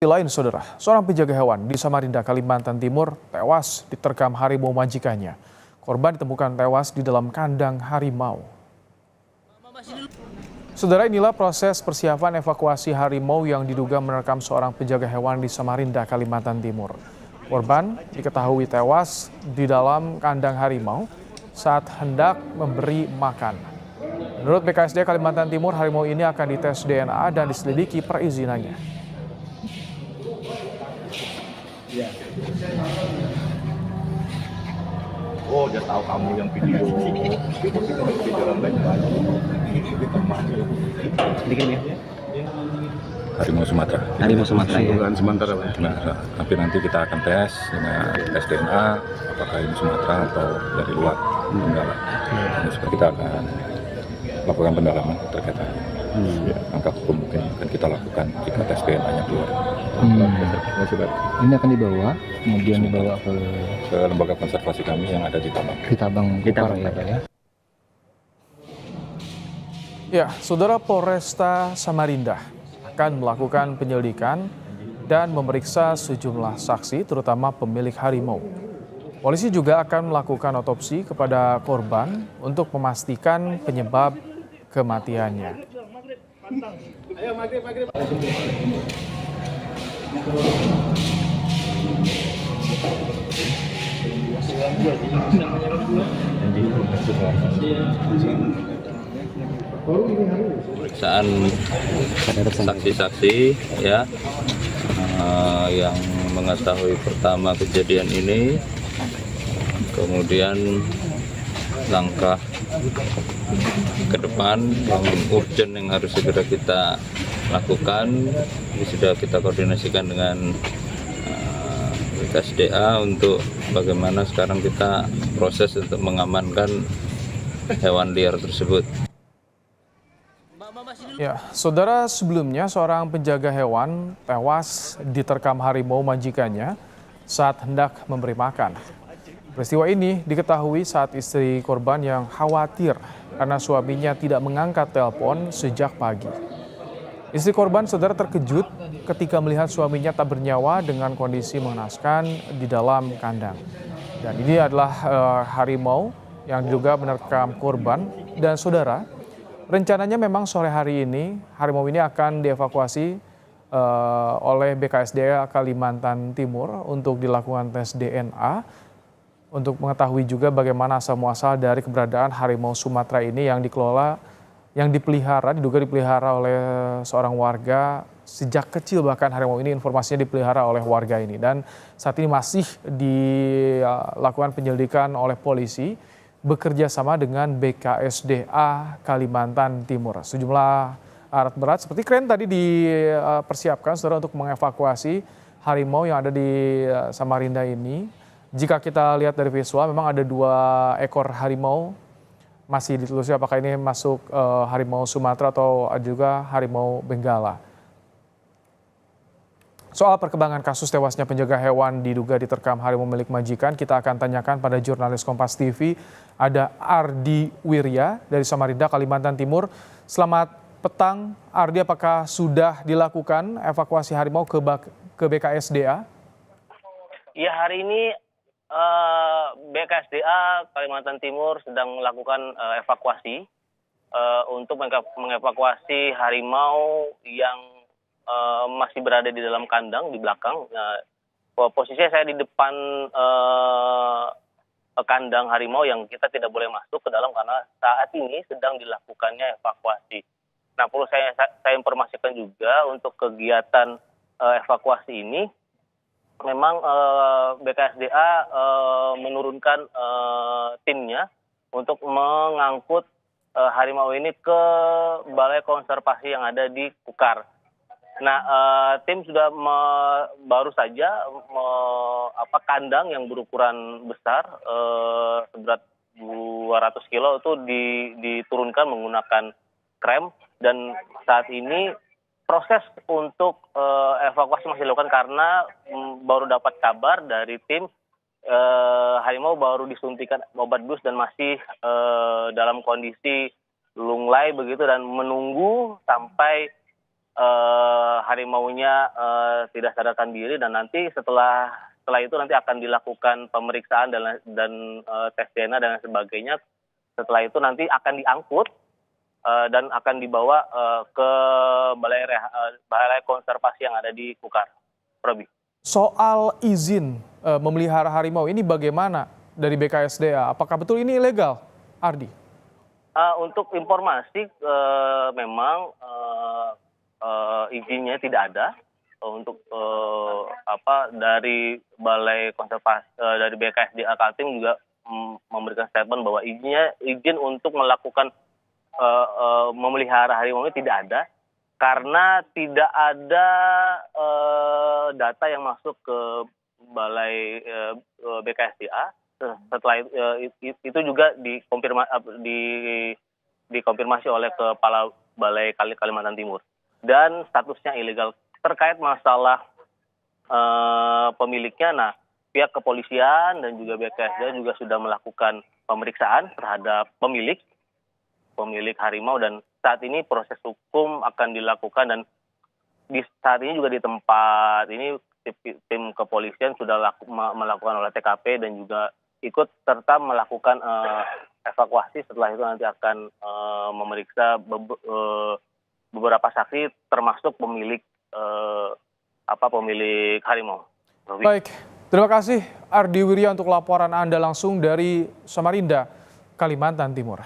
Lain, saudara, seorang penjaga hewan di Samarinda, Kalimantan Timur tewas diterkam harimau majikannya. Korban ditemukan tewas di dalam kandang harimau. Saudara, inilah proses persiapan evakuasi harimau yang diduga menerkam seorang penjaga hewan di Samarinda, Kalimantan Timur. Korban diketahui tewas di dalam kandang harimau saat hendak memberi makan. Menurut BKSD Kalimantan Timur, harimau ini akan dites DNA dan diselidiki perizinannya. Oh, dia tahu kamu yang video yang banyak-banyak. Sedikit ya. Harimau Sumatera. Harimau Sumatera ya. Bukan sementara, Pak. Nah, tapi nanti kita akan tes dengan tes DNA apakah ini Sumatera atau dari luar Tenggara. Nah, kita akan lakukan pendalaman terkait hal ini. Ya, langkah hukum mungkin akan kita lakukan jika tes DNA-nya keluar. Ini akan dibawa, kemudian dibawa ke lembaga konservasi kami yang ada di Tabang. di Tabang Kupar ya, Pak ya. Ya, saudara, Polresta Samarinda akan melakukan penyelidikan dan memeriksa sejumlah saksi, terutama pemilik harimau. Polisi juga akan melakukan otopsi kepada korban untuk memastikan penyebab kematiannya. Pemeriksaan saksi-saksi ya yang mengetahui pertama kejadian ini, kemudian langkah ke depan yang urgent yang harus segera kita lakukan. Ini sudah kita koordinasikan dengan BKSDA untuk bagaimana sekarang kita proses untuk mengamankan hewan liar tersebut. Ya, saudara, sebelumnya seorang penjaga hewan tewas diterkam harimau majikannya saat hendak memberi makan. Peristiwa ini diketahui saat istri korban yang khawatir karena suaminya tidak mengangkat telepon sejak pagi. Istri korban, saudara, terkejut ketika melihat suaminya tak bernyawa dengan kondisi mengenaskan di dalam kandang. Dan ini adalah harimau yang diduga menerkam korban. Dan saudara, rencananya memang sore hari ini harimau ini akan dievakuasi oleh BKSDA Kalimantan Timur untuk dilakukan tes DNA untuk mengetahui juga bagaimana asal muasal dari keberadaan harimau Sumatera ini yang diduga dipelihara oleh seorang warga sejak kecil. Bahkan harimau ini informasinya dipelihara oleh warga ini, dan saat ini masih dilakukan penyelidikan oleh polisi bekerja sama dengan BKSDA Kalimantan Timur. Sejumlah alat berat seperti kren tadi dipersiapkan, saudara, untuk mengevakuasi harimau yang ada di Samarinda ini. Jika kita lihat dari visual, memang ada 2 ekor harimau. Masih ditelusuri apakah ini masuk harimau Sumatera atau juga harimau Benggala. Soal perkembangan kasus tewasnya penjaga hewan diduga diterkam harimau milik majikan, kita akan tanyakan pada jurnalis Kompas TV, ada Ardi Wirya dari Samarinda, Kalimantan Timur. Selamat petang, Ardi, apakah sudah dilakukan evakuasi harimau ke BKSDA? Ya, hari ini BKSDA Kalimantan Timur sedang melakukan evakuasi untuk mengevakuasi harimau yang masih berada di dalam kandang di belakang. Posisinya saya di depan kandang harimau yang kita tidak boleh masuk ke dalam karena saat ini sedang dilakukannya evakuasi. Nah, perlu saya informasikan juga untuk kegiatan evakuasi ini, memang BKSDA menurunkan timnya untuk mengangkut harimau ini ke Balai Konservasi yang ada di Kukar. Nah, tim sudah baru saja kandang yang berukuran besar seberat 200 kilo itu diturunkan menggunakan krem, dan saat ini proses untuk evakuasi masih dilakukan karena baru dapat kabar dari tim harimau baru disuntikan obat bius dan masih dalam kondisi lunglai begitu, dan menunggu sampai harimaunya tidak sadarkan diri, dan nanti setelah itu nanti akan dilakukan pemeriksaan dan tes DNA dan sebagainya. Setelah itu nanti akan diangkut dan akan dibawa ke balai konservasi yang ada di Kukar. Robi. Soal izin memelihara harimau ini bagaimana dari BKSDA? Apakah betul ini ilegal, Ardi? Untuk informasi memang izinnya tidak ada untuk dari Balai Konservasi dari BKSDA Kaltim juga memberikan statement bahwa izin untuk melakukan memelihara harimau ini tidak ada karena tidak ada data yang masuk ke Balai BKSDA. Setelah itu juga dikonfirmasi oleh Kepala Balai Kalimantan Timur. Dan statusnya ilegal. Terkait masalah pemiliknya, nah pihak kepolisian dan juga BKSDA juga sudah melakukan pemeriksaan terhadap pemilik harimau, dan saat ini proses hukum akan dilakukan, dan saat ini juga di tempat ini tim kepolisian sudah melakukan olah TKP dan juga ikut serta melakukan evakuasi. Setelah itu nanti akan memeriksa beberapa saksi termasuk pemilik harimau. Baik, terima kasih Ardi Wirya untuk laporan Anda langsung dari Samarinda, Kalimantan Timur.